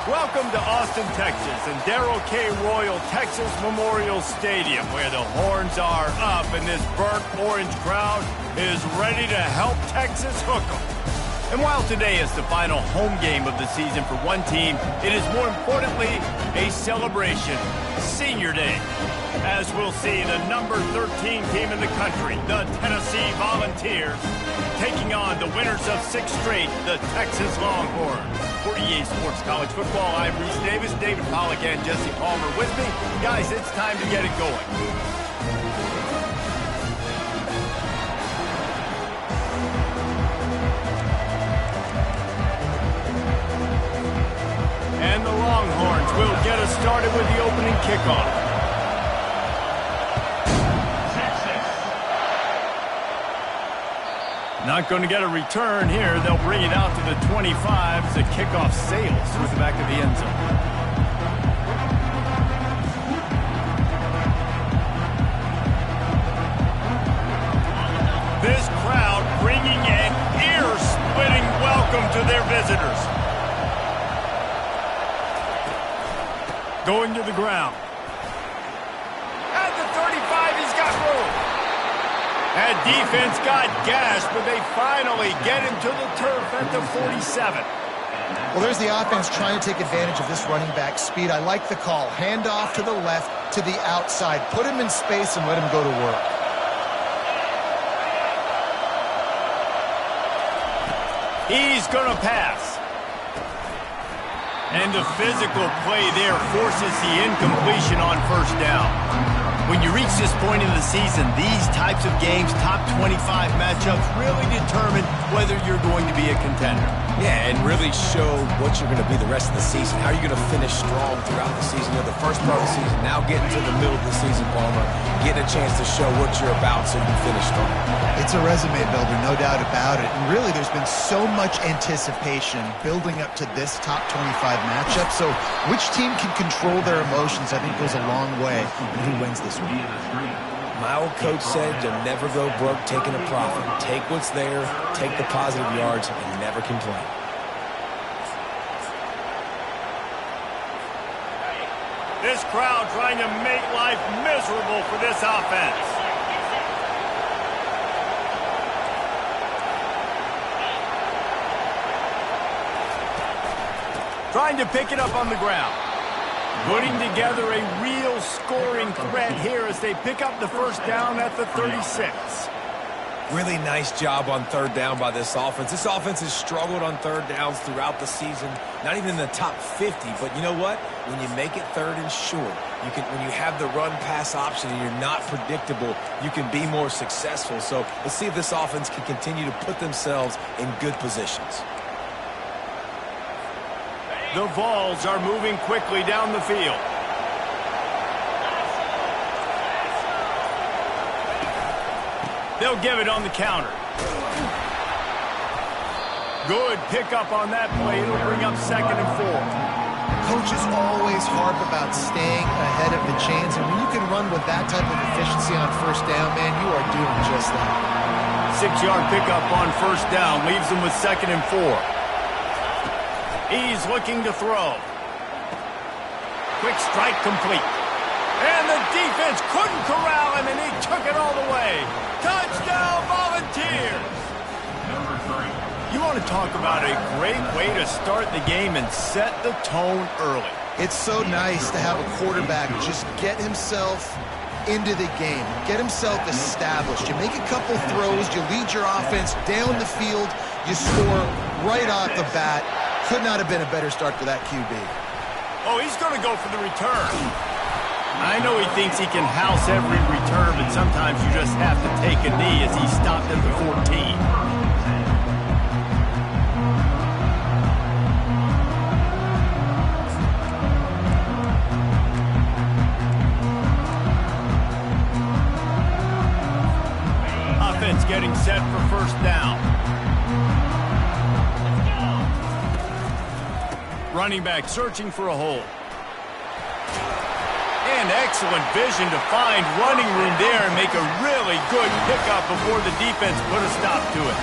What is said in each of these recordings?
Welcome to Austin, Texas, and Darrell K. Royal Texas Memorial Stadium, where the horns are up and this burnt orange crowd is ready to help Texas hook 'em. And while today is the final home game of the season for one team, it is more importantly a celebration, Senior Day. As we'll see, the number 13 team in the country, the Tennessee Volunteers, taking on the winners of 6 straight, the Texas Longhorns. For EA Sports College Football, I'm Reese Davis, David Pollack, and Jesse Palmer with me. Guys, it's time to get it going. And the Longhorns will get us started with the opening kickoff. Not going to get a return here. They'll bring it out to the 25 as the kickoff sails through the back of the end zone. This crowd bringing an ear-splitting welcome to their visitors. Going to the ground. At the 35, he's got room. That defense got gashed, but they finally get him to the turf at the 47. Well, there's the offense trying to take advantage of this running back speed. I like the call. Hand off to the left, to the outside. Put him in space and let him go to work. He's going to pass. And the physical play there forces the incompletion on first down. When you reach this point in the season, these types of games, top 25 matchups, really determine whether you're going to be a contender. Yeah, and really show what you're going to be the rest of the season. How are you going to finish strong throughout the season? You know, the first part of the season, now getting to the middle of the season, Palmer, getting a chance to show what you're about so you can finish strong. It's a resume builder, no doubt about it. And really, there's been so much anticipation building up to this top 25 matchup. So which team can control their emotions, I think, goes a long way in who wins this one. My old coach said you'll never go broke taking a profit. Take what's there, take the positive yards, and never complain. This crowd trying to make life miserable for this offense. Trying to pick it up on the ground. Putting together a real scoring threat here as they pick up the first down at the 36. Really nice job on third down by this offense. This offense has struggled on third downs throughout the season. Not even in the top 50, but you know what? When you make it third and short, when you have the run-pass option and you're not predictable, you can be more successful. So let's see if this offense can continue to put themselves in good positions. The Vols are moving quickly down the field. They'll give it on the counter. Good pickup on that play. It'll bring up 2nd and 4. Coaches always harp about staying ahead of the chains, and when you can run with that type of efficiency on first down, man, you are doing just that. 6-yard pickup on first down leaves them with 2nd and 4. He's looking to throw. Quick strike complete. And the defense couldn't corral him, and he took it all the way. Touchdown, Volunteers! You want to talk about a great way to start the game and set the tone early. It's so nice to have a quarterback just get himself into the game, get himself established. You make a couple throws, you lead your offense down the field, you score right off the bat. Could not have been a better start for that QB. Oh, he's going to go for the return. I know he thinks he can house every return, but sometimes you just have to take a knee as he stopped at the 14. Offense getting set for first down. Running back searching for a hole. And excellent vision to find running room there and make a really good pickup before the defense put a stop to it.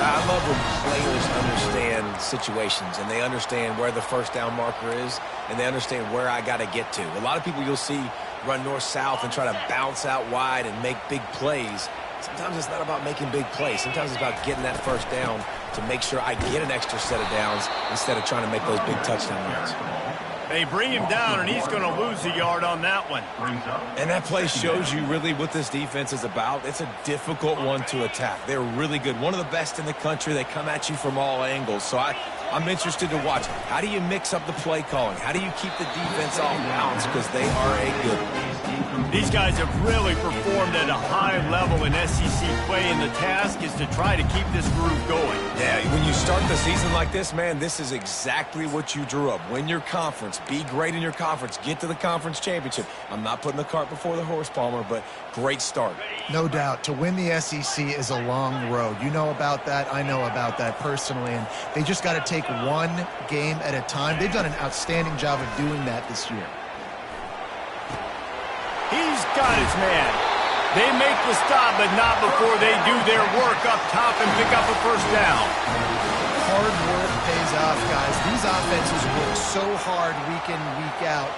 I love when players understand situations and they understand where the first down marker is and they understand where I got to get to. A lot of people you'll see run north-south and try to bounce out wide and make big plays. Sometimes it's not about making big plays. Sometimes it's about getting that first down to make sure I get an extra set of downs instead of trying to make those big touchdown runs. They bring him down, and he's going to lose a yard on that one. And that play shows you really what this defense is about. It's a difficult one to attack. They're really good. One of the best in the country. They come at you from all angles. So I'm interested to watch. How do you mix up the play calling? How do you keep the defense off balance? Because they are a good one. These guys have really performed at a high level in SEC play, and the task is to try to keep this groove going. Yeah, when you start the season like this, man, this is exactly what you drew up. Win your conference. Be great in your conference. Get to the conference championship. I'm not putting the cart before the horse, Palmer, but great start. No doubt. To win the SEC is a long road. You know about that. I know about that personally. And they just got to take one game at a time. They've done an outstanding job of doing that this year. He's got his man. They make the stop, but not before they do their work up top and pick up a first down. Hard work pays off, guys. These offenses work so hard week in, week out,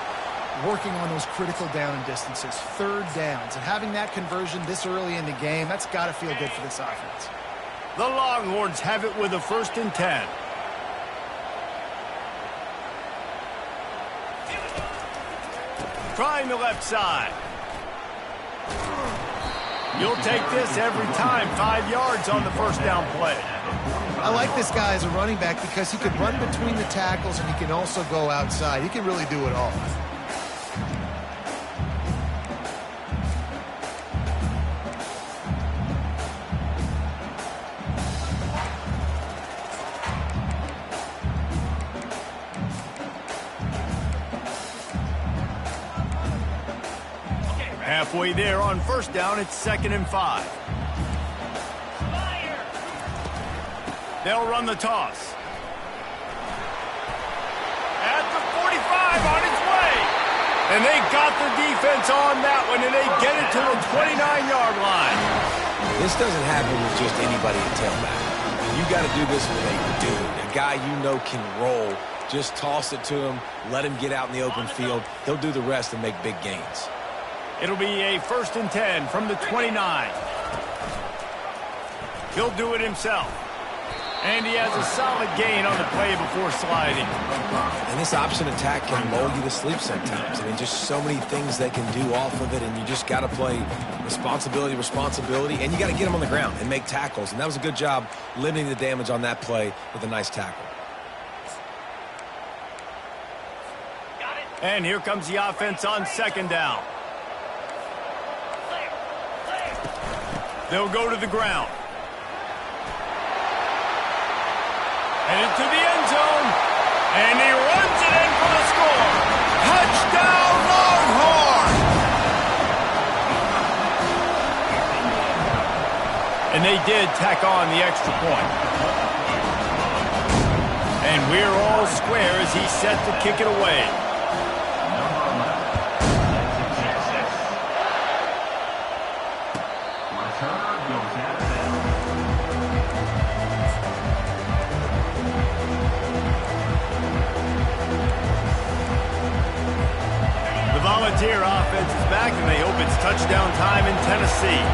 working on those critical down distances, third downs. And having that conversion this early in the game, that's got to feel good for this offense. The Longhorns have it with a 1st and 10. Trying the left side. You'll take this every time. 5 yards on the first down play. I like this guy as a running back because he can run between the tackles and he can also go outside. He can really do it all. Halfway there on first down, it's 2nd and 5. They'll run the toss. At the 45 on its way. And they got the defense on that one, and they get it to the 29-yard line. This doesn't happen with just anybody at tailback. You got to do this with a dude, a guy you know can roll. Just toss it to him, let him get out in the open field. He'll do the rest and make big gains. It'll be a 1st and 10 from the 29. He'll do it himself. And he has a solid gain on the play before sliding. And this option attack can lull you to sleep sometimes. I mean, just so many things they can do off of it, and you just got to play responsibility, and you got to get them on the ground and make tackles. And that was a good job limiting the damage on that play with a nice tackle. And here comes the offense on 2nd down. They'll go to the ground. And into the end zone. And he runs it in for the score. Touchdown, Longhorn! And they did tack on the extra point. And we're all square as he's set to kick it away. Volunteer offense is back, and they hope it's touchdown time in Tennessee.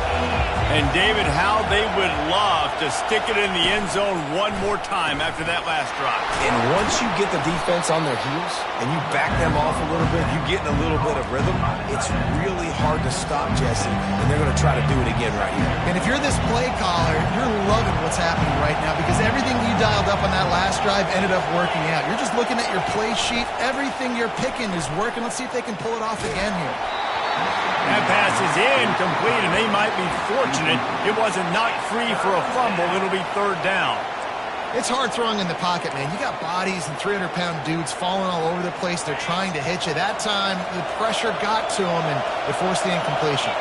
And, David, how they would love to stick it in the end zone one more time after that last drive. And once you get the defense on their heels and you back them off a little bit, you get in a little bit of rhythm, it's really hard to stop, Jesse, and they're going to try to do it again right here. And if you're this play caller, you're loving what's happening right now because everything you dialed up on that last drive ended up working out. You're just looking at your play sheet. Everything you're picking is working. Let's see if they can pull it off again here. That pass is incomplete, and they might be fortunate it wasn't knocked free for a fumble. It'll be 3rd down. It's hard throwing in the pocket, man. You got bodies and 300-pound dudes falling all over the place. They're trying to hit you. That time, the pressure got to them, and it forced the incompletion.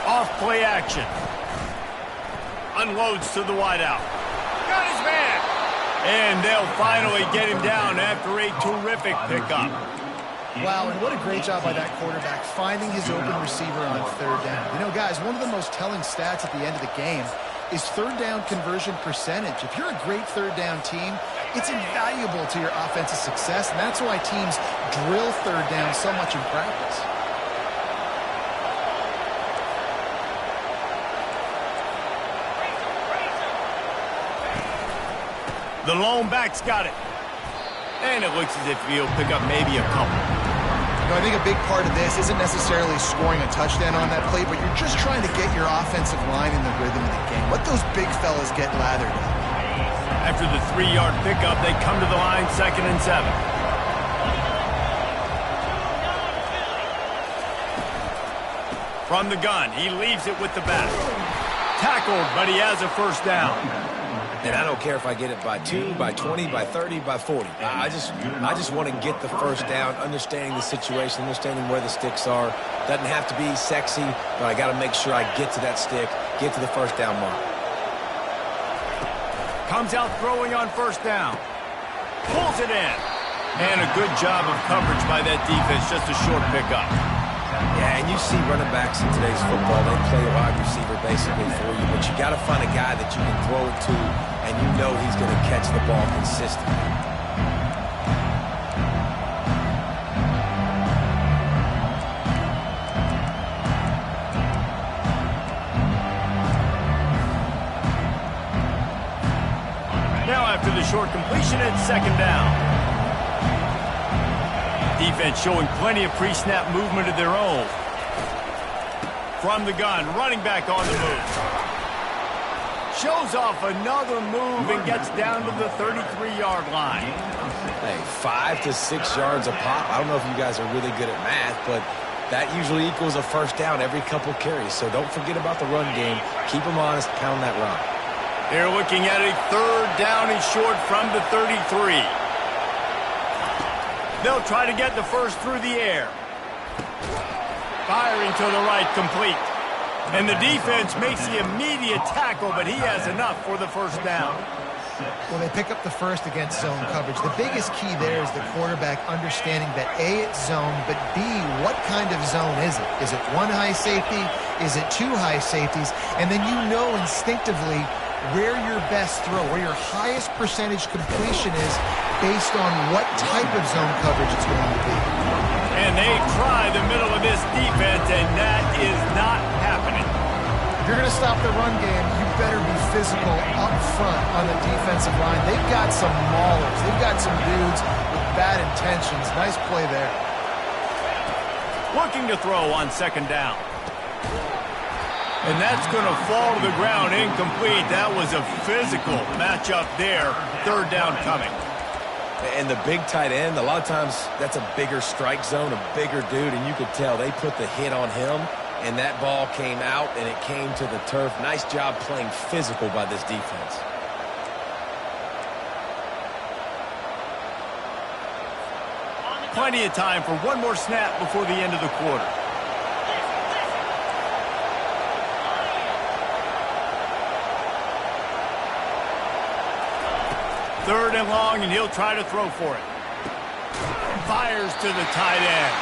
Off play action. Unloads to the wideout. Got his man. And they'll finally get him down after a terrific pickup. Wow, and what a great job by that quarterback, finding his open receiver on third down. You know, guys, one of the most telling stats at the end of the game is third down conversion percentage. If you're a great third down team, it's invaluable to your offensive success, and that's why teams drill third down so much in practice. The lone back's got it. And it looks as if he'll pick up maybe a couple. You know, I think a big part of this isn't necessarily scoring a touchdown on that play, but you're just trying to get your offensive line in the rhythm of the game. Let those big fellas get lathered up. After the 3-yard pickup, they come to the line 2nd and 7. From the gun, he leaves it with the back. Tackled, but he has a first down. And I don't care if I get it by 2, by 20, by 30, by 40. I just want to get the first down, understanding the situation, understanding where the sticks are. Doesn't have to be sexy, but I got to make sure I get to that stick, get to the first down mark. Comes out throwing on first down. Pulls it in. And a good job of coverage by that defense, just a short pickup. Yeah, and you see running backs in today's football, they play a wide receiver basically for you, but you got to find a guy that you can throw it to, and you know he's going to catch the ball consistently. Now after the short completion, it's 2nd down. Defense showing plenty of pre-snap movement of their own. From the gun, running back on the move. Shows off another move and gets down to the 33-yard line. Hey, 5 to 6 yards a pop. I don't know if you guys are really good at math, but that usually equals a first down every couple carries. So don't forget about the run game. Keep them honest, pound that rock. They're looking at a 3rd down and short from the 33. They'll try to get the first through the air. Firing to the right, complete. And the defense makes the immediate tackle, but he has enough for the first down. Well, they pick up the first against zone coverage. The biggest key there is the quarterback understanding that A, it's zone, but B, what kind of zone is it? Is it 1 high safety? Is it 2 high safeties? And then you know instinctively where your best throw, where your highest percentage completion is based on what type of zone coverage it's going to be. And they try the middle of this defense, and that is not happening. If you're going to stop the run game, you better be physical up front on the defensive line. They've got some maulers. They've got some dudes with bad intentions. Nice play there. Looking to throw on 2nd down. And that's going to fall to the ground incomplete. That was a physical matchup there. 3rd down coming. And the big tight end, a lot of times that's a bigger strike zone, a bigger dude, and you could tell they put the hit on him, and that ball came out, and it came to the turf. Nice job playing physical by this defense. Plenty of time for one more snap before the end of the quarter. Third and long, and he'll try to throw for it. Fires to the tight end.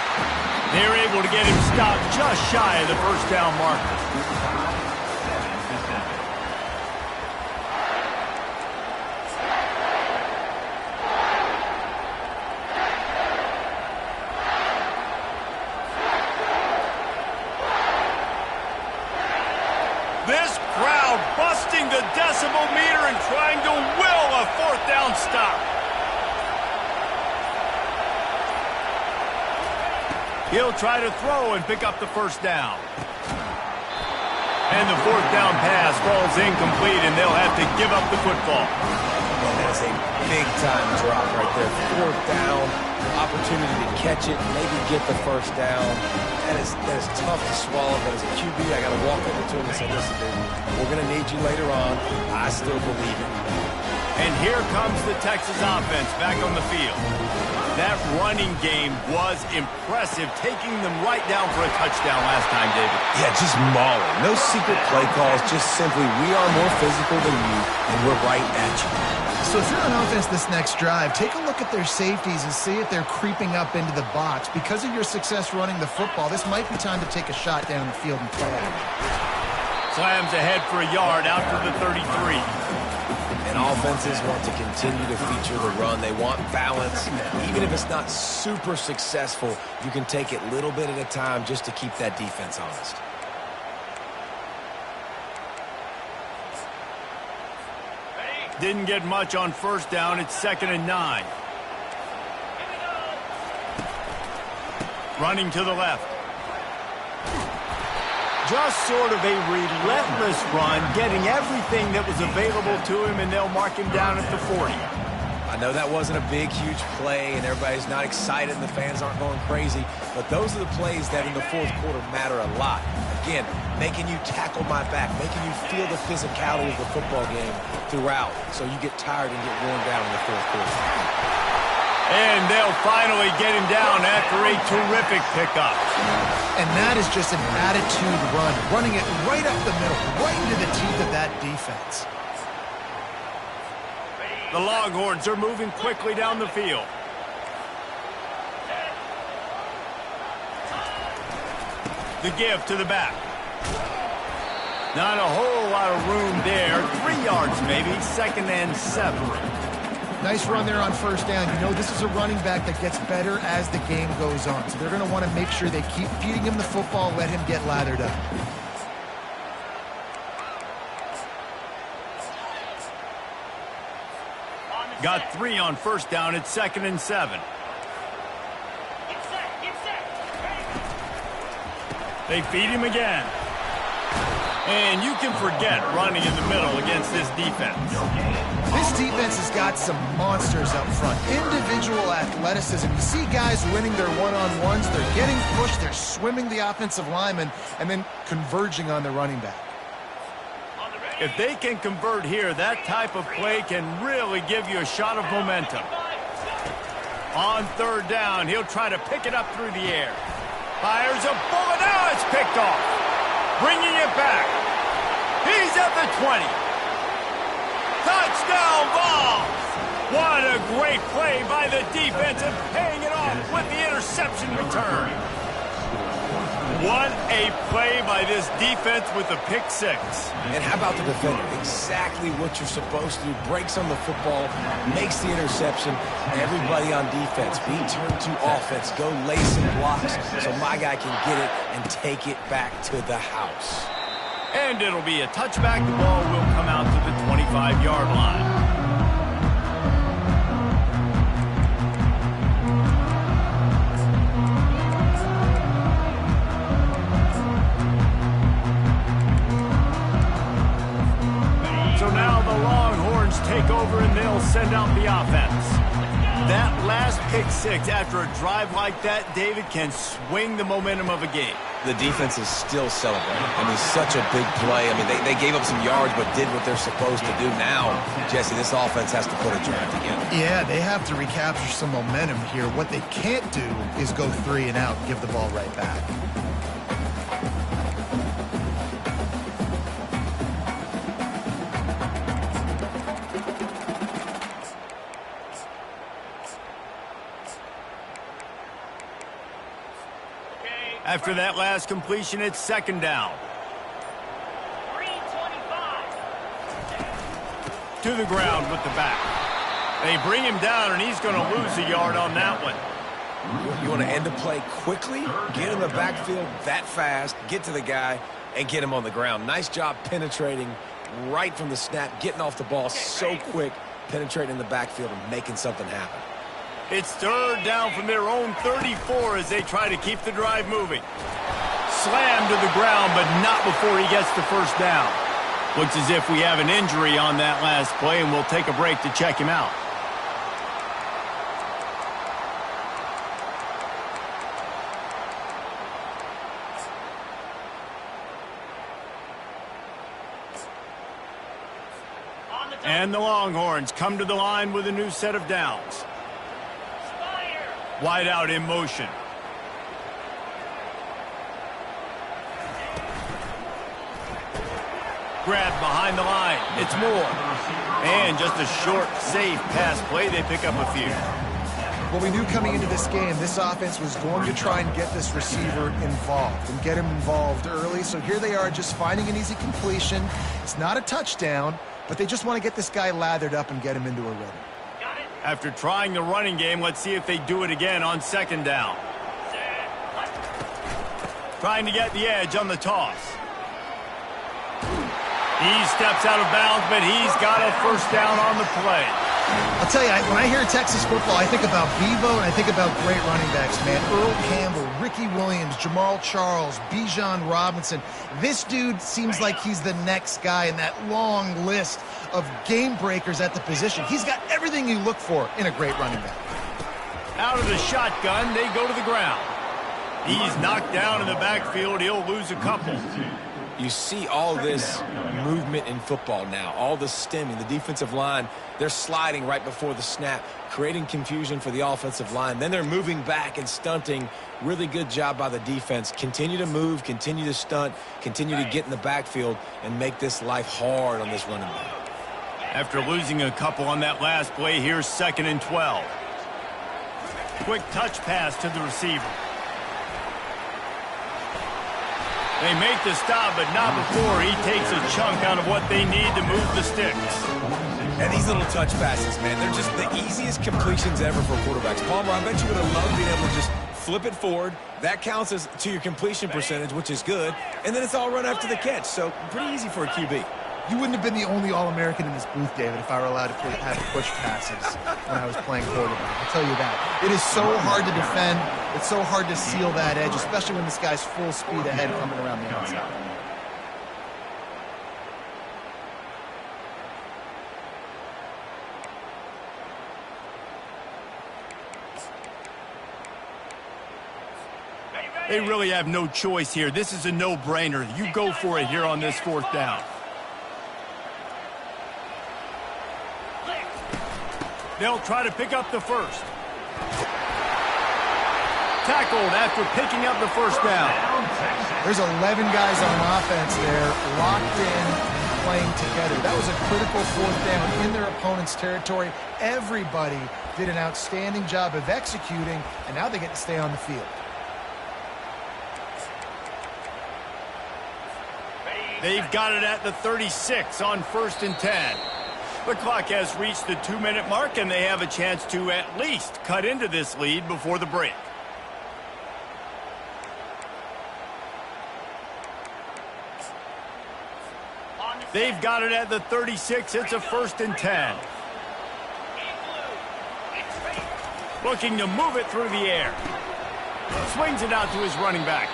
They're able to get him stopped just shy of the first down marker. This crowd busting the decibel meter and trying to will a 4th down stop. He'll try to throw and pick up the first down. And the 4th down pass falls incomplete, and they'll have to give up the football. And that's a big-time drop right there. 4th down, opportunity to catch it, maybe get the first down. That is tough to swallow, but as a QB, I got to walk over to him and say, listen, dude, we're going to need you later on. I still believe it. And here comes the Texas offense back on the field. That running game was impressive, taking them right down for a touchdown last time, David. Yeah, just mauling. No secret play calls, just simply we are more physical than you, and we're right at you. So if you're on offense this next drive, take a look at their safeties and see if they're creeping up into the box. Because of your success running the football, this might be time to take a shot down the field and play it. Slams ahead for a yard out to the 33. And offenses want to continue to feature the run. They want balance. Even if it's not super successful, you can take it little bit at a time just to keep that defense honest. Didn't get much on first down. It's 2nd and 9. Running to the left. Just sort of a relentless run, getting everything that was available to him, and they'll mark him down at the 40. I know that wasn't a big, huge play, and everybody's not excited, and the fans aren't going crazy, but those are the plays that in the fourth quarter matter a lot. Again, making you tackle my back, making you feel the physicality of the football game throughout, so you get tired and get worn down in the fourth quarter. And they'll finally get him down after a terrific pickup. And that is just an attitude run, running it right up the middle, right into the teeth of that defense. The Longhorns are moving quickly down the field. The give to the back. Not a whole lot of room there. 3 yards maybe, 2nd and 7. Nice run there on first down. You know this is a running back that gets better as the game goes on. So they're going to want to make sure they keep feeding him the football, let him get lathered up. Got 3 on first down. It's 2nd and 7. They feed him again. And you can forget running in the middle against this defense. This defense has got some monsters up front. Individual athleticism. You see guys winning their one-on-ones. They're getting pushed. They're swimming the offensive lineman and then converging on the running back. If they can convert here, that type of play can really give you a shot of momentum. On third down, he'll try to pick it up through the air. Fires a bullet. Now it's picked off. Bringing it back. He's at the 20. Touchdown ball. What a great play by the defense and paying it off with the interception return. What a play by this defense with the pick 6. And how about the defender? Exactly what you're supposed to do. Breaks on the football, makes the interception. Everybody on defense, be turned to offense. Go lay some blocks so my guy can get it and take it back to the house. And it'll be a touchback. The ball will come out to the 25-yard line. Take over and they'll send out the offense. That last pick 6 after a drive like that, David, can swing the momentum of a game. The defense is still celebrating. I mean, such a big play. I mean, they gave up some yards but did what they're supposed to do. Now, Jesse, this offense has to put a drive together. Yeah, they have to recapture some momentum here. What they can't do is go 3 and out and give the ball right back. After that last completion, it's 2nd down. To the ground with the back. They bring him down, and he's going to lose a yard on that one. You want to end the play quickly, get in the backfield that fast, get to the guy, and get him on the ground. Nice job penetrating right from the snap, getting off the ball so quick, penetrating the backfield and making something happen. It's 3rd down from their own 34 as they try to keep the drive moving. Slammed to the ground, but not before he gets the first down. Looks as if we have an injury on that last play, and we'll take a break to check him out. And the Longhorns come to the line with a new set of downs. Wide out in motion. grab behind the line. It's more. And just a short, safe pass play. They pick up a few. Well, we knew coming into this game, this offense was going to try and get this receiver involved and get him involved early. So here they are just finding an easy completion. It's not a touchdown, but they just want to get this guy lathered up and get him into a rhythm. After trying the running game, let's see if they do it again on second down. Trying to get the edge on the toss. He steps out of bounds, but he's got a first down on the play. I'll tell you, when I hear Texas football, I think about Bevo and I think about great running backs, man. Earl Campbell, Ricky Williams, Jamal Charles, Bijan Robinson. This dude seems like he's the next guy in that long list of game breakers at the position. He's got everything you look for in a great running back. Out of the shotgun, they go to the ground. He's knocked down in the backfield. He'll lose a couple. You see all this movement in football now, all the stemming, the defensive line, they're sliding right before the snap, creating confusion for the offensive line. Then they're moving back and stunting. Really good job by the defense. Continue to move, continue to stunt, continue to get in the backfield and make this life hard on this running back. After losing a couple on that last play, here's 2nd and 12. Quick touch pass to the receiver. They make the stop, but not before he takes a chunk out of what they need to move the sticks. And these little touch passes, man, they're just the easiest completions ever for quarterbacks. Palmer, I bet you would have loved being able to just flip it forward. That counts as to your completion percentage, which is good. And then it's all run after the catch, so pretty easy for a QB. You wouldn't have been the only All-American in this booth, David, if I were allowed to have push passes when I was playing quarterback. I'll tell you that. It is so hard to defend. It's so hard to seal that edge, especially when this guy's full speed ahead coming around the outside. They really have no choice here. This is a no-brainer. You go for it here on this 4th down. They'll try to pick up the first. Tackled after picking up the first down. There's 11 guys on offense there, locked in, playing together. That was a critical 4th down in their opponent's territory. Everybody did an outstanding job of executing, and now they get to stay on the field. They've got it at the 36 on 1st and 10. The clock has reached the 2-minute mark, and they have a chance to at least cut into this lead before the break. They've got it at the 36. It's a 1st and 10. Looking to move it through the air. Swings it out to his running back.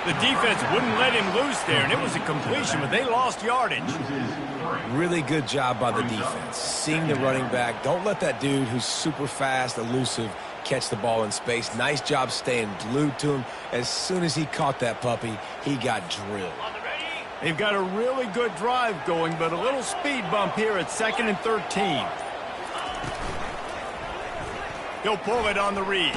The defense wouldn't let him loose there, and it was a completion, but they lost yardage. Really good job by the defense. Seeing the running back. Don't let that dude who's super fast, elusive, catch the ball in space. Nice job staying glued to him. As soon as he caught that puppy, he got drilled. They've got a really good drive going, but a little speed bump here at 2nd and 13. He'll pull it on the read.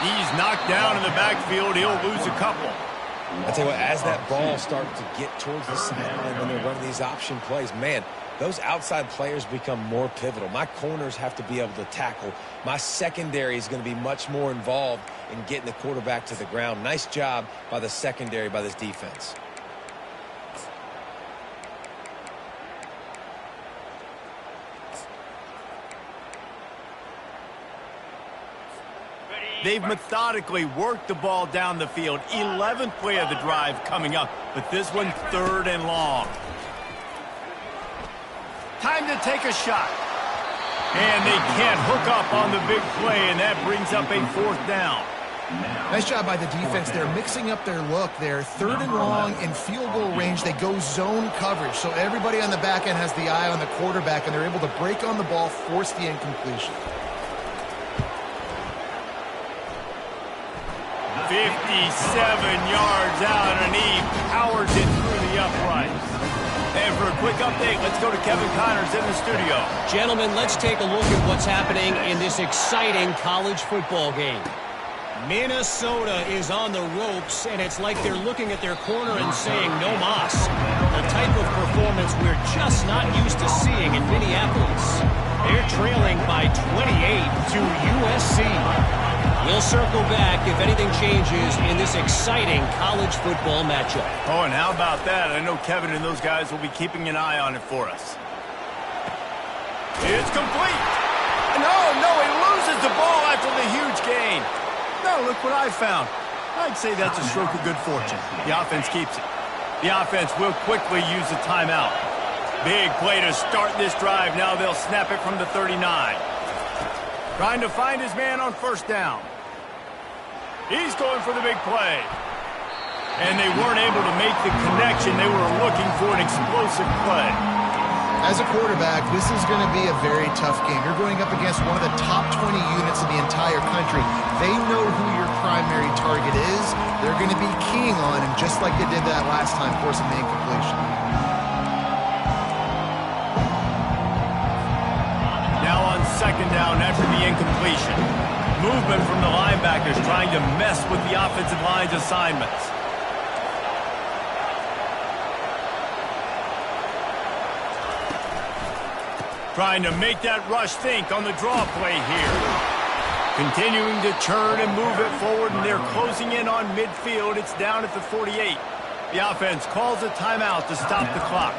He's knocked down in the backfield. He'll lose a couple. I tell you what, as that ball starts to get towards the sideline when they're running these option plays, man, those outside players become more pivotal. My corners have to be able to tackle. My secondary is going to be much more involved in getting the quarterback to the ground. Nice job by the secondary, by this defense. They've methodically worked the ball down the field. 11th play of the drive coming up, but this one 3rd and long. Time to take a shot. And they can't hook up on the big play, and that brings up a 4th down. Nice job by the defense. They're mixing up their look. They're 3rd and long in field goal range. They go zone coverage, so everybody on the back end has the eye on the quarterback, and they're able to break on the ball, force the incompletion. 57 yards out, and he powers it through the uprights. And for a quick update, let's go to Kevin Connors in the studio. Gentlemen, let's take a look at what's happening in this exciting college football game. Minnesota is on the ropes, and it's like they're looking at their corner and saying, no mas. The type of offense we're just not used to seeing in Minneapolis. They're trailing by 28 to USC. We'll circle back if anything changes in this exciting college football matchup. Oh, and how about that? I know Kevin and those guys will be keeping an eye on it for us. It's complete. No, he loses the ball after the huge gain. Now look what I found. I'd say that's a stroke of good fortune. The offense keeps it. The offense will quickly use the timeout. Big play to start this drive. Now they'll snap it from the 39. Trying to find his man on first down. He's going for the big play. And they weren't able to make the connection. They were looking for an explosive play. As a quarterback, this is going to be a very tough game. You're going up against one of the top 20 units in the entire country. They know who your primary target is. They're going to be keying on him just like they did that last time, forcing the incompletion. Now on second down after the incompletion. Movement from the linebackers trying to mess with the offensive line's assignments. Trying to make that rush think on the draw play here. Continuing to churn and move it forward, and they're closing in on midfield. It's down at the 48. The offense calls a timeout to stop the clock.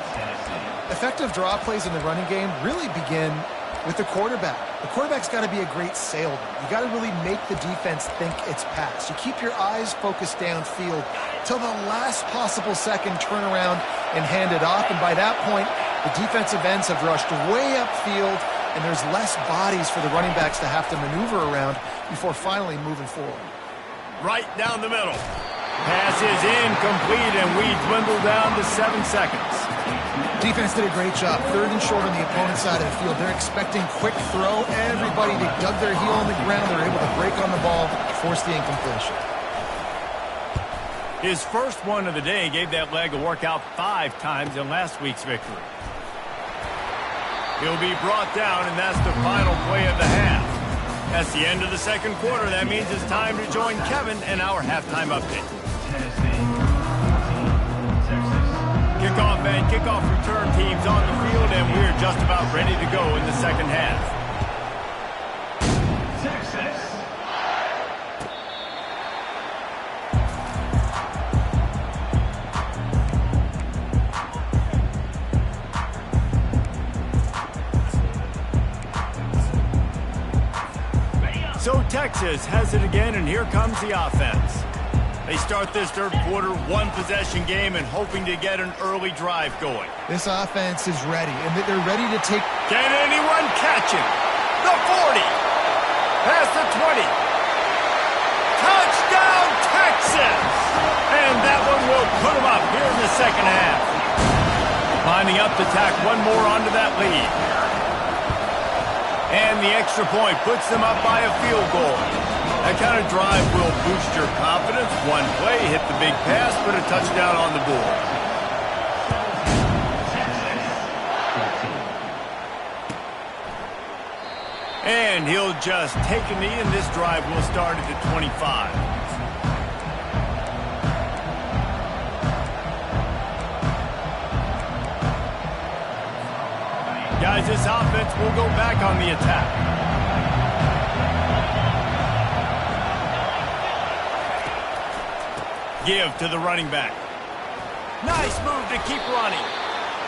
Effective draw plays in the running game really begin with the quarterback. The quarterback's got to be a great salesman. You got to really make the defense think it's pass. You keep your eyes focused downfield till the last possible second, turn around and hand it off. And by that point, the defensive ends have rushed way upfield, and there's less bodies for the running backs to have to maneuver around before finally moving forward. Right down the middle. Pass is incomplete, and we dwindle down to 7 seconds. Defense did a great job. Third and short on the opponent's side of the field. They're expecting quick throw. Everybody, they dug their heel on the ground. They're able to break on the ball, force the incompletion. His first one of the day gave that leg a workout 5 times in last week's victory. He'll be brought down, and that's the final play of the half. That's the end of the second quarter. That means it's time to join Kevin in our halftime update. Kickoff and kickoff return teams on the field, and we're just about ready to go in the second half. So Texas has it again, and here comes the offense. They start this third quarter, one-possession game, and hoping to get an early drive going. This offense is ready, and they're ready to take... Can anyone catch him? The 40. Past the 20. Touchdown, Texas! And that one will put them up here in the second half. Lining up to tack one more onto that lead. And the extra point puts them up by a field goal. That kind of drive will boost your confidence. One play, hit the big pass, put a touchdown on the board. And he'll just take a knee, and this drive will start at the 25. Guys, this offense will go back on the attack. Give to the running back. Nice move to keep running.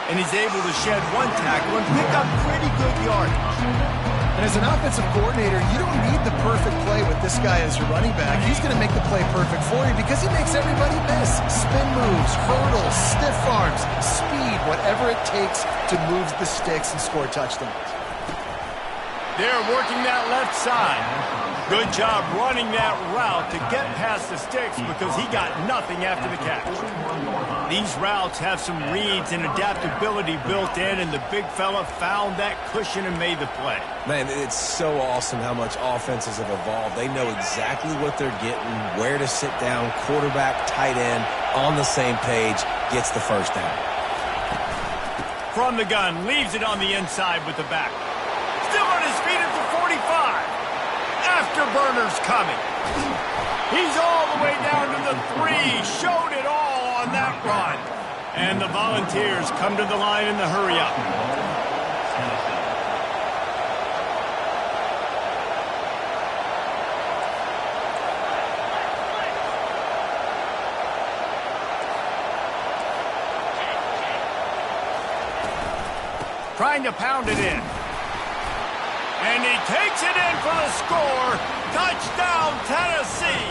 And he's able to shed one tackle and pick up pretty good yardage. And as an offensive coordinator, you don't need the perfect play with this guy as your running back. He's going to make the play perfect for you because he makes everybody miss. Spin moves, hurdles, stiff arms, speed, whatever it takes to move the sticks and score touchdowns. They're working that left side. Good job running that route to get past the sticks because he got nothing after the catch. These routes have some reads and adaptability built in, and the big fella found that cushion and made the play. Man, it's so awesome how much offenses have evolved. They know exactly what they're getting, where to sit down, quarterback, tight end, on the same page, gets the first down. From the gun, leaves it on the inside with the back. Still on his feet at the 45. Afterburner's coming. He's all the way down to the 3. Showed it all on that run. And the Volunteers come to the line in the hurry-up. Trying to pound it in. And he takes it in for the score. Touchdown, Tennessee.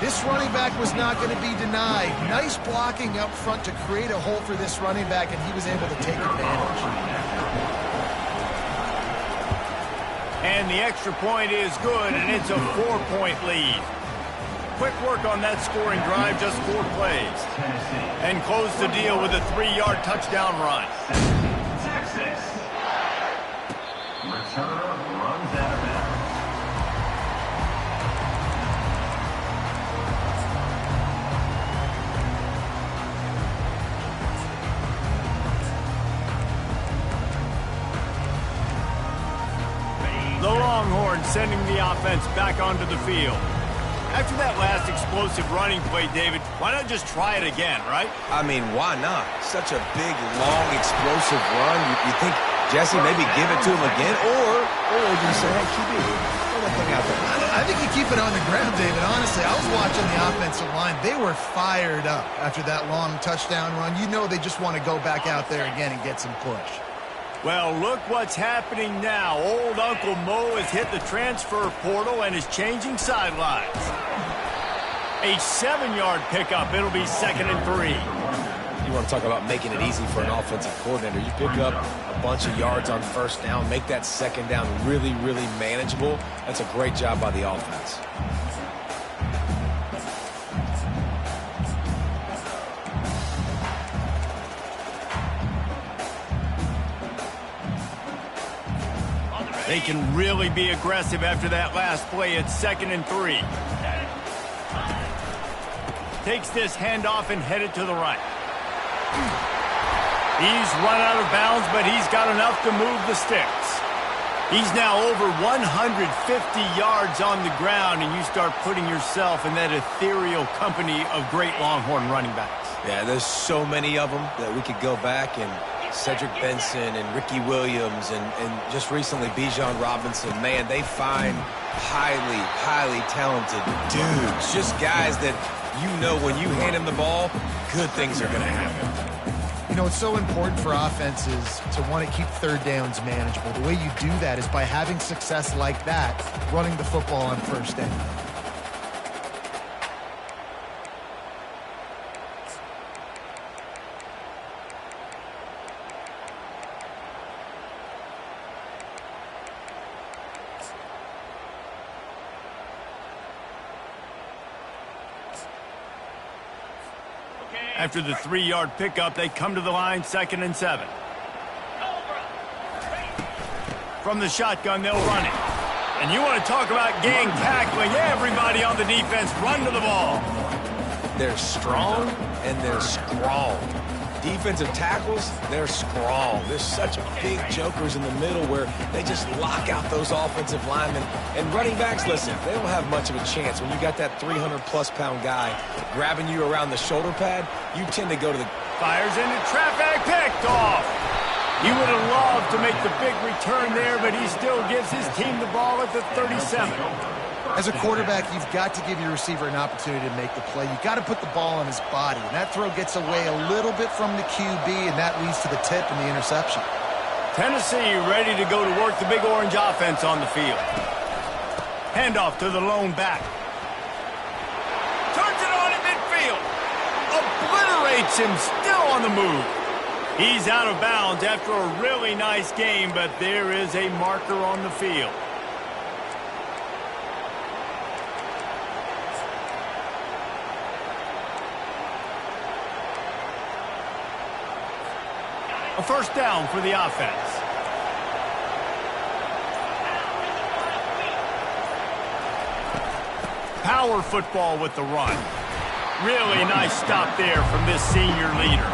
This running back was not going to be denied. Nice blocking up front to create a hole for this running back, and he was able to take advantage. And the extra point is good, and it's a 4-point lead. Quick work on that scoring drive, just 4 plays. And close the deal with a 3-yard touchdown run. Texas. Returner runs out of bounds. The Longhorns sending the offense back onto the field. After that last explosive running play, David, why not just try it again, right? I mean, why not? Such a big, long, explosive run. You think, Jesse, maybe give it to him again? Or you say, hey, QB, throw that thing out there. I think you keep it on the ground, David. Honestly, I was watching the offensive line. They were fired up after that long touchdown run. You know they just want to go back out there again and get some push. Well, look what's happening now. Old Uncle Mo has hit the transfer portal and is changing sidelines. A 7-yard pickup. It'll be 2nd and 3. You want to talk about making it easy for an offensive coordinator. You pick up a bunch of yards on first down, make that second down really, really manageable. That's a great job by the offense. They can really be aggressive after that last play. It's 2nd and 3. Takes this handoff and headed to the right. He's run out of bounds, but he's got enough to move the sticks. He's now over 150 yards on the ground, and you start putting yourself in that ethereal company of great Longhorn running backs. Yeah, there's so many of them that we could go back and Cedric Benson and Ricky Williams and just recently Bijan Robinson. Man, they find highly, highly talented dudes. Just guys that you know when you hand them the ball, good things are going to happen. You know, it's so important for offenses to want to keep third downs manageable. The way you do that is by having success like that, running the football on first down. After the 3-yard pickup, they come to the line 2nd and 7. From the shotgun, they'll run it. And you want to talk about gang tackling. Everybody on the defense run to the ball. They're strong and they're strong. Defensive tackles, they're strong. There's such big jokers in the middle where they just lock out those offensive linemen. And running backs, listen, they don't have much of a chance. When you got that 300-plus-pound guy grabbing you around the shoulder pad, you tend to go to the... Fires into traffic, picked off. He would have loved to make the big return there, but he still gives his team the ball at the 37. As a quarterback, you've got to give your receiver an opportunity to make the play. You've got to put the ball on his body. And that throw gets away a little bit from the QB, and that leads to the tip and the interception. Tennessee ready to go to work the big orange offense on the field. Handoff to the lone back. Turns it on in midfield. Obliterates him, still on the move. He's out of bounds after a really nice game, but there is a marker on the field. A first down for the offense. Power football with the run. Really nice stop there from this senior leader.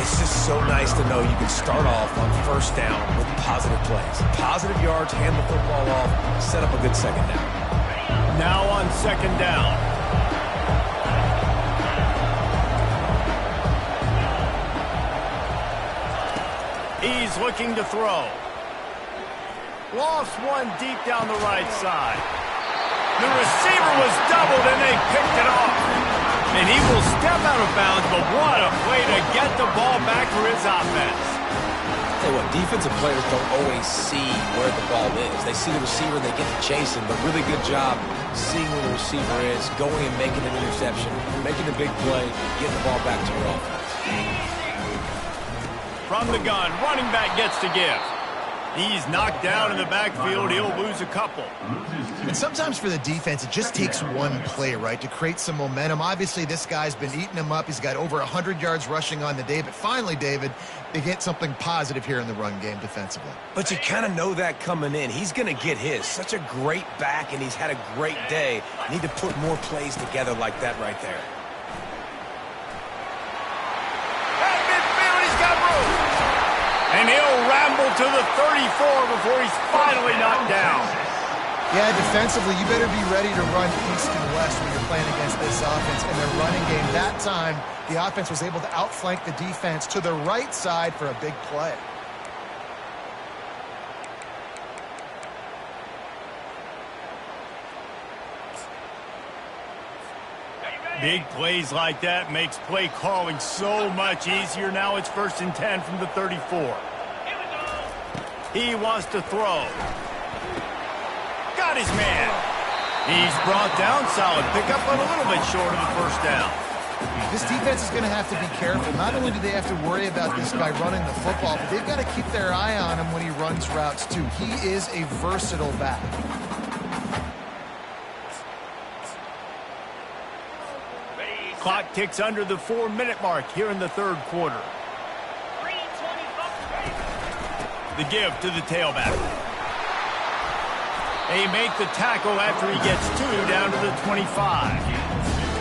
It's just so nice to know you can start off on first down with positive plays. Positive yards, hand the football off, set up a good second down. Now on second down. He's looking to throw. Lost one deep down the right side. The receiver was doubled, and they picked it off. And he will step out of bounds, but what a play to get the ball back for his offense. Tell you what, defensive players don't always see where the ball is. They see the receiver and they get to chase him, but really good job seeing where the receiver is, going and making an interception, making a big play, getting the ball back to your offense. From the gun, running back gets to give. He's knocked down in the backfield. He'll lose a couple. And sometimes for the defense, it just takes one play, right, to create some momentum. Obviously, this guy's been eating him up. He's got over 100 yards rushing on the day. But finally, David, they get something positive here in the run game defensively. But you kind of know that coming in. He's going to get his. Such a great back, and he's had a great day. Need to put more plays together like that right there. At midfield, he's got room. And he'll ramble to the 34 before he's finally knocked down. Yeah, defensively, you better be ready to run east and west when you're playing against this offense. In their running game, that time, the offense was able to outflank the defense to the right side for a big play. Big plays like that makes play calling so much easier. Now it's 1st and 10 from the 34. He wants to throw. Got his man. He's brought down. Solid pickup, but a little bit short of the first down. This defense is going to have to be careful. Not only do they have to worry about this guy running the football, but they've got to keep their eye on him when he runs routes too. He is a versatile back. Clock ticks under the 4-minute mark here in the third quarter. The give to the tailback. They make the tackle after he gets 2 down to the 25.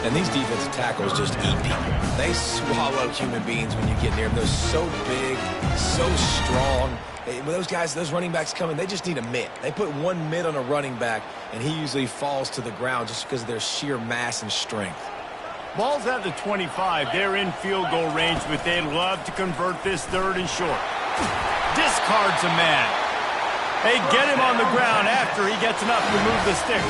And these defensive tackles just eat people. They swallow human beings when you get near them. They're so big, so strong. When those guys, those running backs come in, they just need a mitt. They put one mitt on a running back, and he usually falls to the ground just because of their sheer mass and strength. Ball's at the 25. They're in field goal range, but they'd love to convert this 3rd and short. Discards a man. They get him on the ground after he gets enough to move the sticks.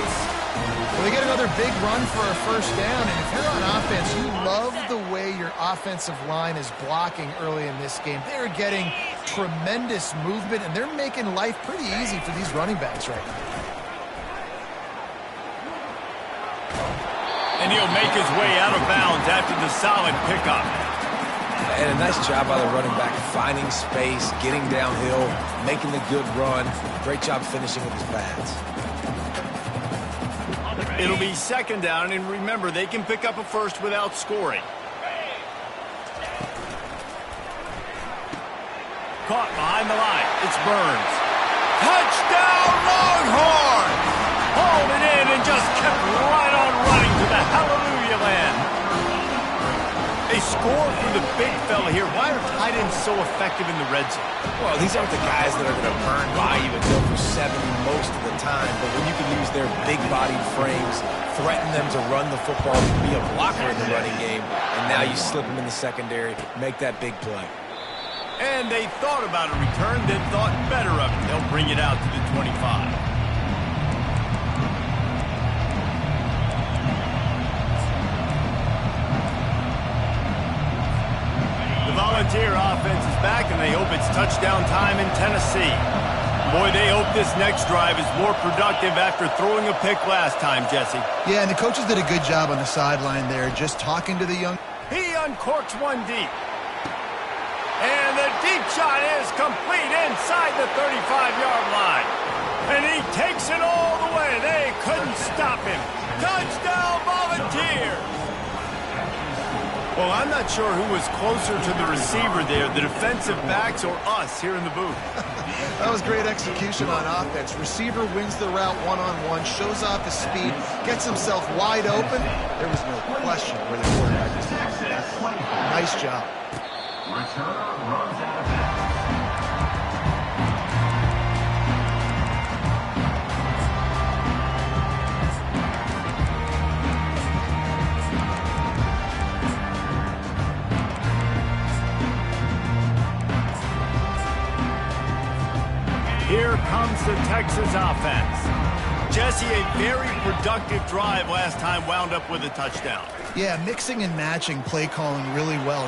Well, they get another big run for a first down, and if you're on offense, you love the way your offensive line is blocking early in this game. They're getting tremendous movement, and they're making life pretty easy for these running backs right now. And he'll make his way out of bounds after the solid pickup. And a nice job by the running back, finding space, getting downhill, making the good run. Great job finishing with his pads. It'll be 2nd down, and remember, they can pick up a first without scoring. Caught behind the line. It's Burns. Touchdown, Longhorn! Hauled it in and just kept right on running to the hallelujah land. They score for the big fella here. Why are tight ends so effective in the red zone? Well, these aren't the guys that are going to burn by you and go for 70 most of the time, but when you can use their big-bodied frames, threaten them to run the football, be a blocker in the running game, and now you slip them in the secondary, make that big play. And they thought about a return, then thought better of it. They'll bring it out to the 25. The Volunteer offense is back, and they hope it's touchdown time in Tennessee. Boy, they hope this next drive is more productive after throwing a pick last time, Jesse. Yeah, and the coaches did a good job on the sideline there, just talking to the young... He uncorks one deep. And the deep shot is complete inside the 35-yard line. And he takes it all the way. They couldn't stop him. Touchdown, Volunteer! Well, I'm not sure who was closer to the receiver there, the defensive backs or us here in the booth. That was great execution on offense. Receiver wins the route one-on-one, shows off his speed, gets himself wide open. There was no question where the quarterback was going. Nice job. Returner runs out of bounds. Here comes the Texas offense. Jesse, a very productive drive last time wound up with a touchdown. Yeah, mixing and matching play calling really well.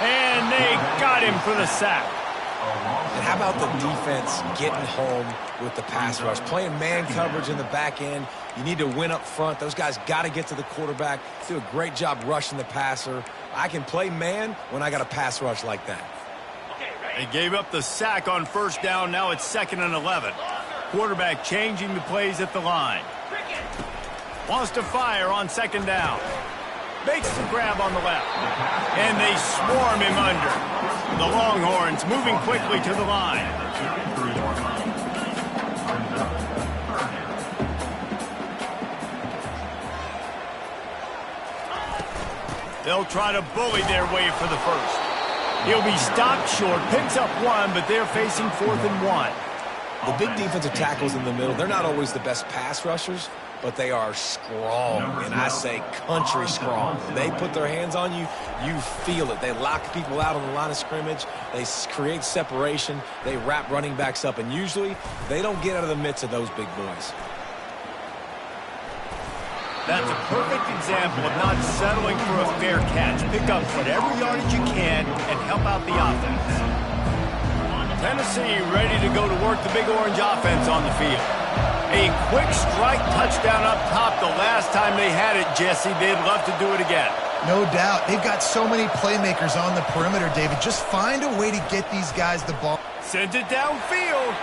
And they got him for the sack. And how about the defense getting home with the pass rush? Playing man coverage in the back end. You need to win up front. Those guys got to get to the quarterback. Do a great job rushing the passer. I can play man when I got a pass rush like that. They gave up the sack on first down. Now it's 2nd and 11. Quarterback changing the plays at the line. Wants to fire on 2nd down. Makes the grab on the left. And they swarm him under. The Longhorns moving quickly to the line. They'll try to bully their way for the first. He'll be stopped short, picks up 1, but they're facing 4th and 1. The big defensive tackles in the middle, they're not always the best pass rushers, but they are strong, and I say country strong. They put their hands on you, you feel it. They lock people out on the line of scrimmage. They create separation. They wrap running backs up, and usually they don't get out of the midst of those big boys. That's a perfect example of not settling for a fair catch. Pick up whatever yardage you can and help out the offense. Tennessee ready to go to work the Big Orange offense on the field. A quick strike touchdown up top the last time they had it, Jesse. They'd love to do it again. No doubt. They've got so many playmakers on the perimeter, David. Just find a way to get these guys the ball. Sends it downfield.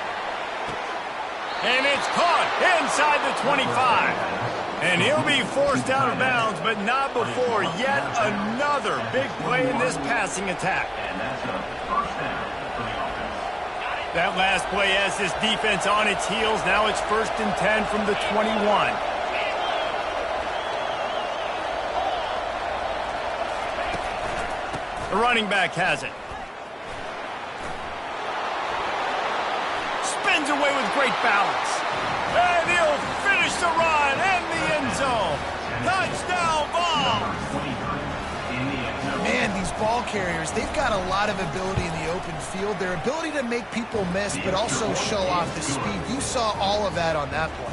And it's caught inside the 25. And he'll be forced out of bounds, but not before yet another big play in this passing attack. That last play has this defense on its heels. Now it's 1st and 10 from the 21. The running back has it. Spins away with great balance. And he'll finish the run in the end zone. Touchdown ball. Man, these ball carriers, they've got a lot of ability in the open field. Their ability to make people miss, but also show off the speed. You saw all of that on that play.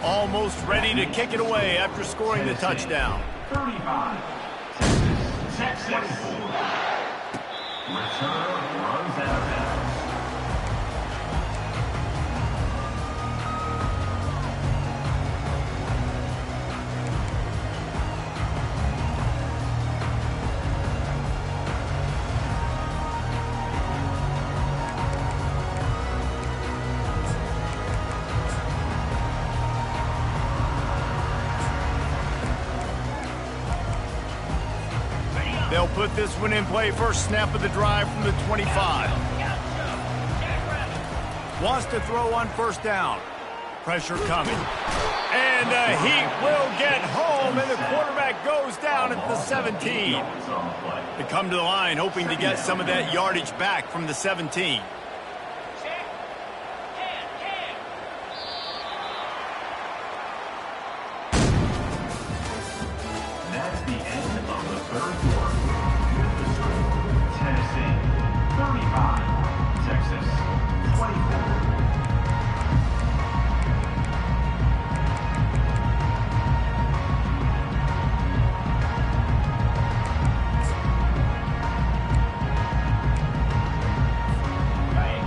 Almost ready to kick it away after scoring the touchdown. 35. Texas. Return runs out of bounds. They'll put this one in play. First snap of the drive from the 25. Wants to throw on first down. Pressure coming. And the Heat will get home, and the quarterback goes down at the 17. They come to the line hoping to get some of that yardage back from the 17. That's the end of the third quarter. Tennessee, 35. Texas, 24.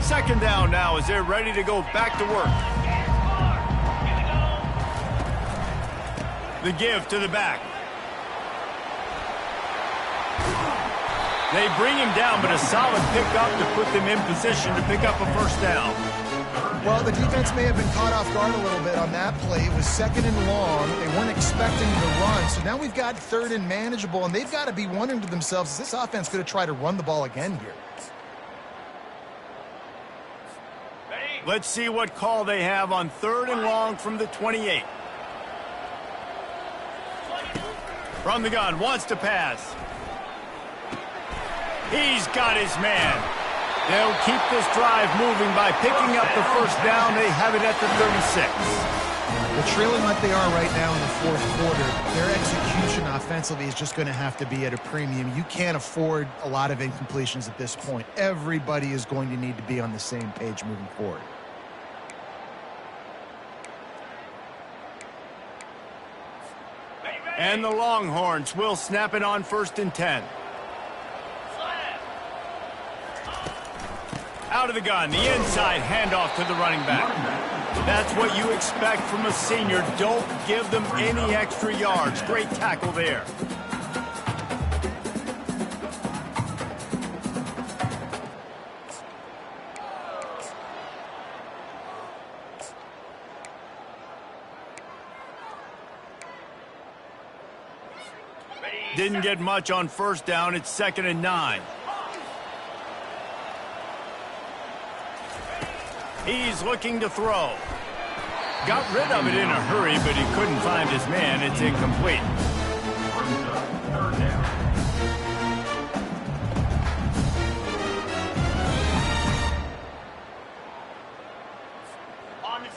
Second down now as they're ready to go back to work. The give to the back. They bring him down, but a solid pickup to put them in position to pick up a first down. Well, the defense may have been caught off guard a little bit on that play. It was 2nd and long. They weren't expecting the run. So now we've got 3rd and manageable, and they've got to be wondering to themselves, is this offense going to try to run the ball again here? Let's see what call they have on 3rd and long from the 28. From the gun, wants to pass. He's got his man. They'll keep this drive moving by picking up the first down. They have it at the 36. Well, trailing like they are right now in the 4th quarter, their execution offensively is just going to have to be at a premium. You can't afford a lot of incompletions at this point. Everybody is going to need to be on the same page moving forward. And the Longhorns will snap it on 1st and 10. Out of the gun, the inside handoff to the running back. That's what you expect from a senior. Don't give them any extra yards. Great tackle there. Didn't get much on 1st down. It's 2nd and 9. He's looking to throw. Got rid of it in a hurry, but he couldn't find his man. It's incomplete.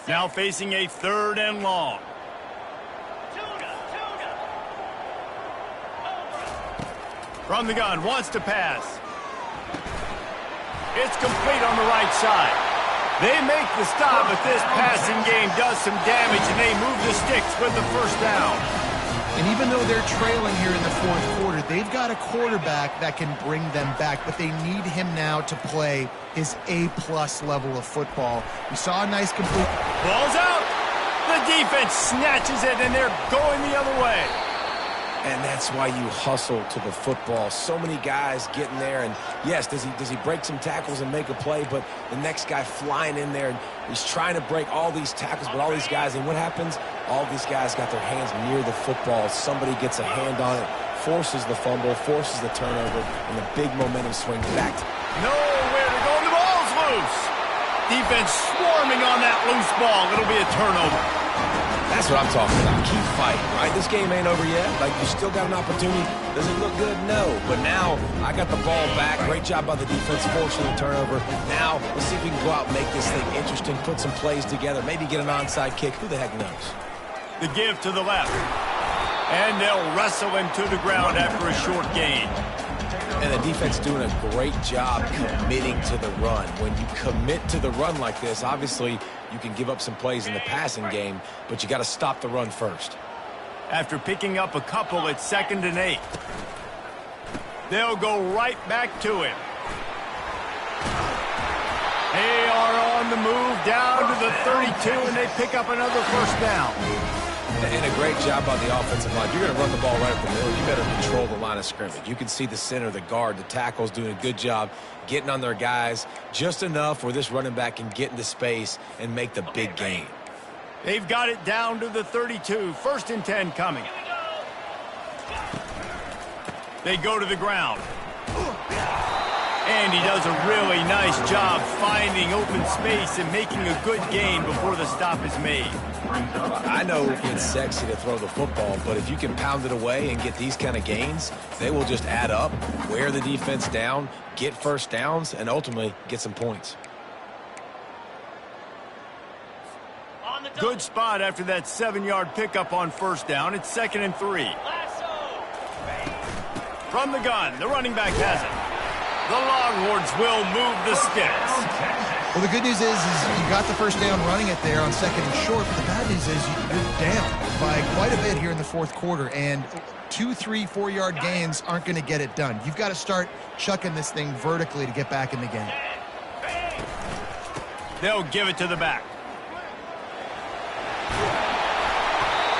Now facing a 3rd and long. From the gun, wants to pass. It's complete on the right side. They make the stop, but this passing game does some damage, and they move the sticks with the 1st down. And even though they're trailing here in the 4th quarter, they've got a quarterback that can bring them back, but they need him now to play his A-plus level of football. We saw a nice complete. Ball's out. The defense snatches it, and they're going the other way. And that's why you hustle to the football. So many guys getting there, and yes, does he break some tackles and make a play, but the next guy flying in there, and he's trying to break all these tackles, but all these guys, and what happens? All these guys got their hands near the football. Somebody gets a hand on it, forces the fumble, forces the turnover, and the big momentum swing back. Nowhere to go, and the ball's loose. Defense swarming on that loose ball. It'll be a turnover. That's what I'm talking about. Keep fighting, right? This game ain't over yet. Like, you still got an opportunity. Does it look good? No. But now, I got the ball back. Great job by the defense, forcing the turnover. Now, let's see if we can go out and make this thing interesting, put some plays together, maybe get an onside kick. Who the heck knows? The give to the left. And they'll wrestle him to the ground after a short gain. And the defense doing a great job committing to the run. When you commit to the run like this, obviously you can give up some plays in the passing game, but you got to stop the run first. After picking up a couple, it's 2nd and 8. They'll go right back to him. They are on the move down to the 32, and they pick up another 1st down. And a great job on the offensive line. You're going to run the ball right up the middle. You better control the line of scrimmage. You can see the center, the guard, the tackles doing a good job getting on their guys just enough where this running back can get into space and make the big gain. They've got it down to the 32. 1st and 10 coming. They go to the ground. And he does a really nice job finding open space and making a good gain before the stop is made. I know it's sexy to throw the football, but if you can pound it away and get these kind of gains, they will just add up, wear the defense down, get 1st downs, and ultimately get some points. Good spot after that 7-yard pickup on 1st down. It's 2nd and 3. From the gun, the running back has it. The Longhorns will move the sticks. Well, the good news is you got the 1st down running it there on 2nd and short, but the bad news is you're down by quite a bit here in the 4th quarter, and 2, 3, 4-yard gains aren't going to get it done. You've got to start chucking this thing vertically to get back in the game. They'll give it to the back.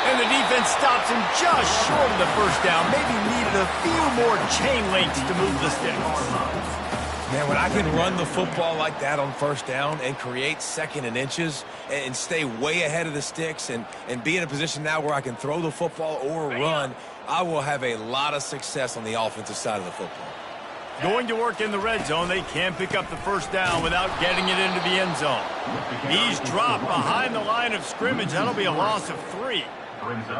And the defense stops him just short of the 1st down. Maybe needed a few more chain links to move the sticks. Man, when I can run the football like that on 1st down and create 2nd and inches and stay way ahead of the sticks and be in a position now where I can throw the football or run, I will have a lot of success on the offensive side of the football. Going to work in the red zone, they can't pick up the 1st down without getting it into the end zone. He's dropped behind the line of scrimmage. That'll be a loss of 3.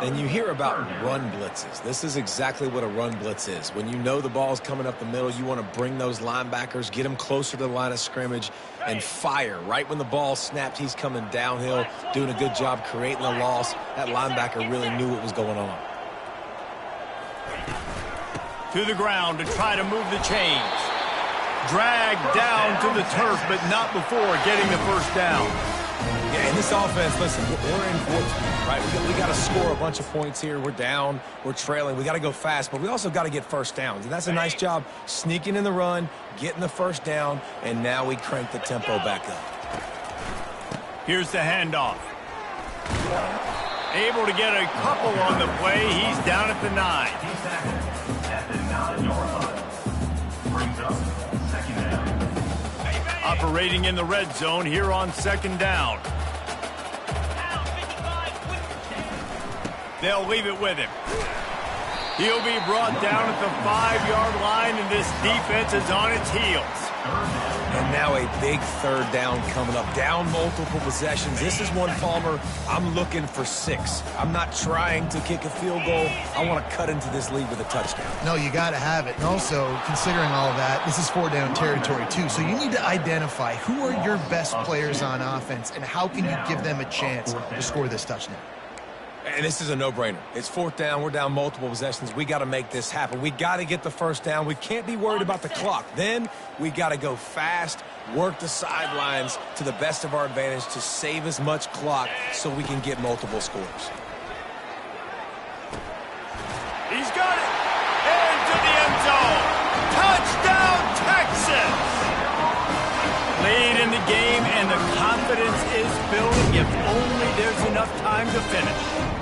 And you hear about run blitzes. This is exactly what a run blitz is. When you know the ball's coming up the middle, you want to bring those linebackers, get them closer to the line of scrimmage, and fire. Right when the ball snapped, he's coming downhill, doing a good job creating a loss. That linebacker really knew what was going on. To the ground to try to move the chains. Dragged down to the turf, but not before getting the 1st down. Yeah, in this offense, listen, we're in fourth, right? We got to score a bunch of points here. We're down. We're trailing. We got to go fast, but we also got to get first downs. And that's a nice job sneaking in the run, getting the first down, and now we crank the tempo back up. Here's the handoff. Able to get a couple on the play. He's down at the 9. He's tackled at the 9-yard line. Brings up second down. Operating in the red zone here on second down. They'll leave it with him. He'll be brought down at the 5-yard line, and this defense is on its heels. And now a big third down coming up. Down multiple possessions. This is one, Palmer, I'm looking for 6. I'm not trying to kick a field goal. I want to cut into this lead with a touchdown. No, you got to have it. And also, considering all of that, this is 4-down territory too. So you need to identify who are your best players on offense and how can you give them a chance to score this touchdown. And this is a no-brainer. It's 4th down. We're down multiple possessions. We got to make this happen. We got to get the first down. We can't be worried about the clock. Then we got to go fast, work the sidelines to the best of our advantage to save as much clock so we can get multiple scores. He's got it. Into the end zone. Touchdown, Texas! Lead in the game, and the confidence is building if only there's enough time to finish.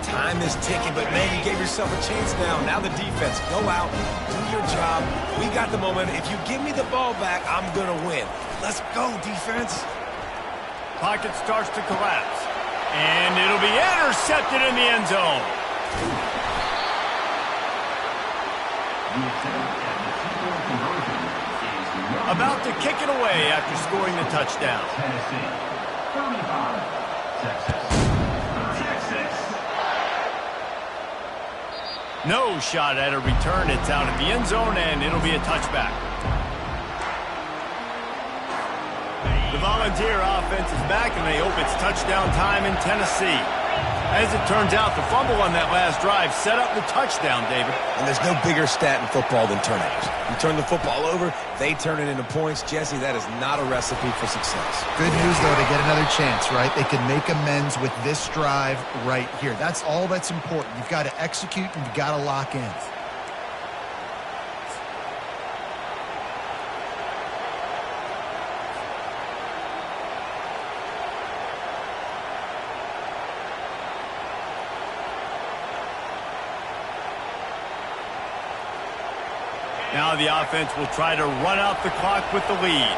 Time is ticking, but man, you gave yourself a chance now. Now the defense, go out, do your job. We got the momentum. If you give me the ball back, I'm going to win. Let's go, defense. Pocket starts to collapse, and it'll be intercepted in the end zone. About to kick it away after scoring the touchdown. Tennessee, 35. Texas, 36. No shot at a return. It's out of the end zone, and it'll be a touchback. The Volunteer offense is back, and they hope it's touchdown time in Tennessee. As it turns out, the fumble on that last drive set up the touchdown, David. And there's no bigger stat in football than turnovers. You turn the football over, they turn it into points. Jesse, that is not a recipe for success. Good news, though, they get another chance, right? They can make amends with this drive right here. That's all that's important. You've got to execute and you've got to lock in. Now the offense will try to run out the clock with the lead.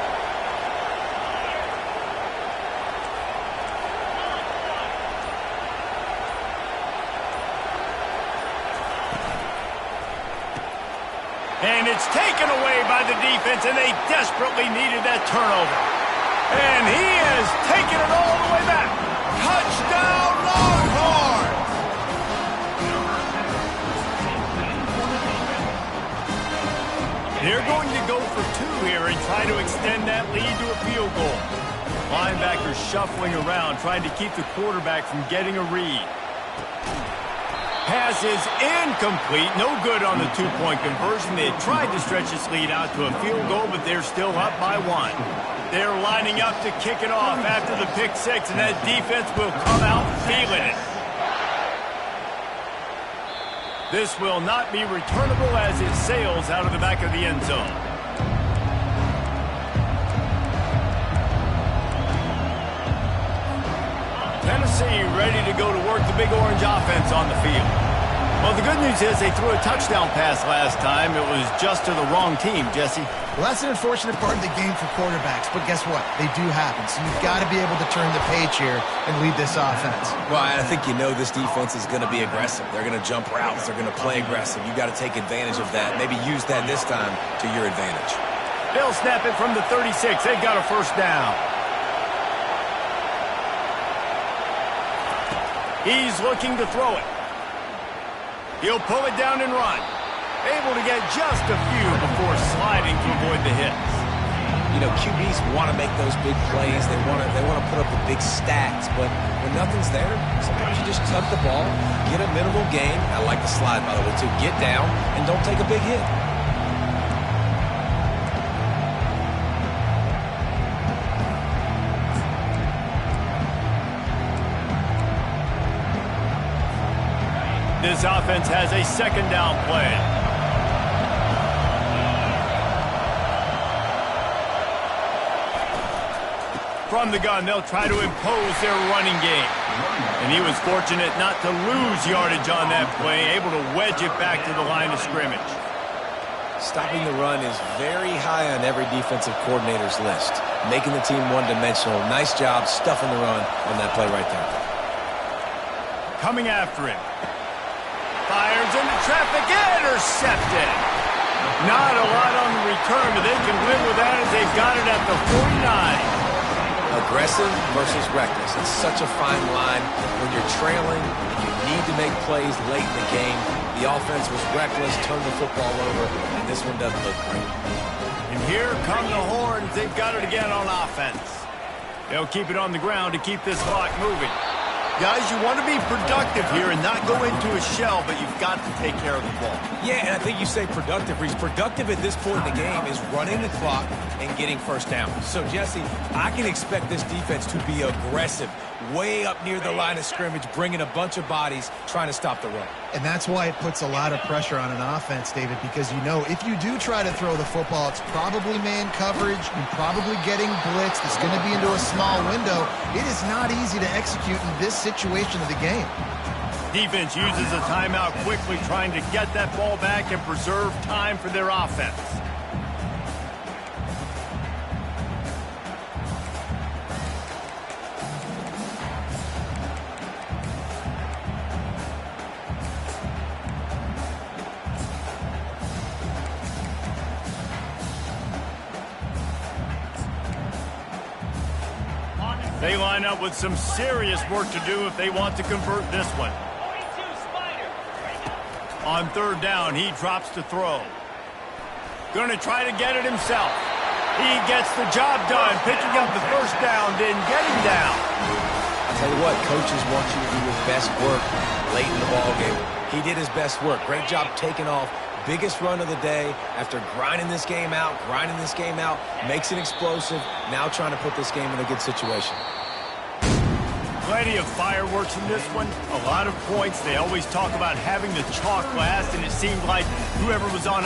And it's taken away by the defense, and they desperately needed that turnover. And he has taken it all the way back. Touchdown, Longhorns! They're going to go for 2 here and try to extend that lead to a field goal. Linebackers shuffling around, trying to keep the quarterback from getting a read. Pass is incomplete. No good on the 2-point conversion. They tried to stretch this lead out to a field goal, but they're still up by 1. They're lining up to kick it off after the pick 6, and that defense will come out feeling it. This will not be returnable as it sails out of the back of the end zone. Tennessee ready to go to work the Big Orange offense on the field. Well, the good news is they threw a touchdown pass last time. It was just to the wrong team, Jesse. Well, that's an unfortunate part of the game for quarterbacks, but guess what? They do happen. So you've got to be able to turn the page here and lead this offense. Well, I think you know this defense is going to be aggressive. They're going to jump routes. They're going to play aggressive. You've got to take advantage of that. Maybe use that this time to your advantage. They'll snap it from the 36. They've got a first down. He's looking to throw it. He'll pull it down and run. Able to get just a few before sliding to avoid the hits. You know, QBs want to make those big plays. They want to put up the big stats. But when nothing's there, sometimes you just tuck the ball, get a minimal gain. I like the slide, by the way, too. Get down and don't take a big hit. this offense has a second down play. From the gun, they'll try to impose their running game. And he was fortunate not to lose yardage on that play, able to wedge it back to the line of scrimmage. Stopping the run is very high on every defensive coordinator's list. Making the team one-dimensional. Nice job stuffing the run on that play right there. Coming after him. Fires into traffic, intercepted. Not a lot on the return, but they can live with that as they've got it at the 49. Aggressive versus reckless. It's such a fine line when you're trailing and you need to make plays late in the game. The offense was reckless, turned the football over, and this one doesn't look great. And here come the Horns. They've got it again on offense. They'll keep it on the ground to keep this clock moving. Guys, you want to be productive here and not go into a shell, but you've got to take care of the ball. Yeah, and I think you say productive, Reese. Productive at this point in the game is running the clock and getting first down. So, Jesse, I can expect this defense to be aggressive, way up near the line of scrimmage, bringing a bunch of bodies, trying to stop the run. And that's why it puts a lot of pressure on an offense, David, because you know if you do try to throw the football, it's probably man coverage, you're probably getting blitzed, it's going to be into a small window. It is not easy to execute in this situation of the game. Defense uses a timeout quickly, trying to get that ball back and preserve time for their offense. They line up with some serious work to do if they want to convert this one. On third down, he drops to throw. Going to try to get it himself. He gets the job done, picking up the first down, then getting down. I'll tell you what, coaches want you to do your best work late in the ballgame. He did his best work. Great job taking off. Biggest run of the day after grinding this game out, makes it explosive, now trying to put this game in a good situation. Plenty of fireworks in this one, a lot of points. They always talk about having the chalk last, and it seemed like whoever was on